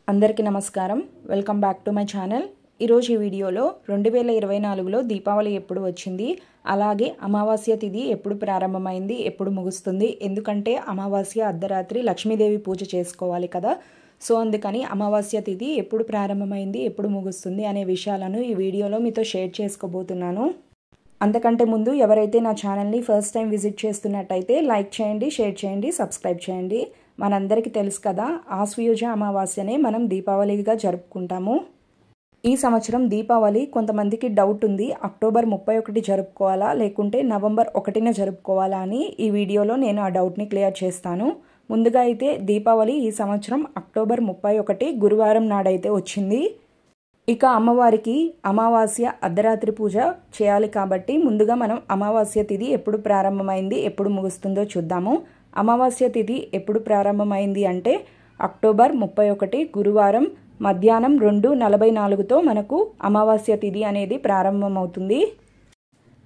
అందరికీ నమస్కారం. Welcome back to my channel. ఈరోజు ఈ వీడియోలో 2024లో దీపావళి ఎప్పుడు వచ్చింది, అలాగే అమావాస్య తిథి ఎప్పుడు ప్రారంభమైంది, ఎప్పుడు ముగుస్తుంది, ఎందుకంటే అమావాస్య అర్ధరాత్రి లక్ష్మీదేవి పూజ చేసుకోవాలి కదా. సో అందుకని అమావాస్య తిథి ఎప్పుడు ప్రారంభమైంది, ఎప్పుడు ముగుస్తుంది అనే విషయాలను ఈ వీడియోలో మీతో షేర్ చేసుకోబోతున్నాను. అంతకంటే ముందు ఎవరైతే నా ఛానల్ని ఫస్ట్ టైం విజిట్ చేస్తున్నట్టయితే లైక్ చేయండి, షేర్ చేయండి, సబ్స్క్రైబ్ చేయండి. మనందరికీ తెలుసు కదా, ఆశ్వయుజ అమావాస్యనే మనం దీపావళిగా జరుపుకుంటాము. ఈ సంవత్సరం దీపావళి కొంతమందికి డౌట్ ఉంది, అక్టోబర్ 31 జరుపుకోవాలా లేకుంటే నవంబర్ 1న జరుపుకోవాలా అని. ఈ వీడియోలో నేను ఆ డౌట్ని క్లియర్ చేస్తాను. ముందుగా అయితే దీపావళి ఈ సంవత్సరం అక్టోబర్ 31 గురువారం నాడైతే వచ్చింది. ఇక అమ్మవారికి అమావాస్య అర్ధరాత్రి పూజ చేయాలి కాబట్టి ముందుగా మనం అమావాస్య తిథి ఎప్పుడు ప్రారంభమైంది, ఎప్పుడు ముగుస్తుందో చూద్దాము. అమావాస్య తిథి ఎప్పుడు ప్రారంభమైంది అంటే అక్టోబర్ 31 గురువారం మధ్యాహ్నం 2:44తో మనకు అమావాస్య తిథి అనేది ప్రారంభమవుతుంది.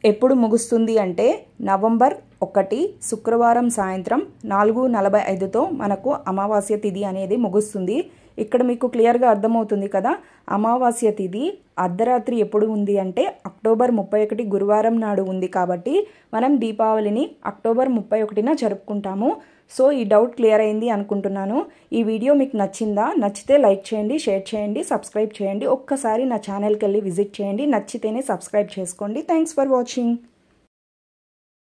ఎప్పుడు ముగుస్తుంది అంటే నవంబర్ 1 శుక్రవారం సాయంత్రం 4:45తో మనకు అమావాస్య తిథి అనేది ముగుస్తుంది. ఇక్కడ మీకు క్లియర్గా అర్థమవుతుంది కదా, అమావాస్య తిథి అర్ధరాత్రి ఎప్పుడు ఉంది అంటే అక్టోబర్ 31 గురువారం నాడు ఉంది కాబట్టి మనం దీపావళిని అక్టోబర్ 31న జరుపుకుంటాము. సో ఈ డౌట్ క్లియర్ అయింది అనుకుంటున్నాను. ఈ వీడియో మీకు నచ్చిందా? నచ్చితే లైక్ చేయండి, షేర్ చేయండి, సబ్స్క్రైబ్ చేయండి. ఒక్కసారి నా ఛానల్కి వెళ్ళి విజిట్ చేయండి, నచ్చితేనే సబ్స్క్రైబ్ చేసుకోండి. Thanks for watching.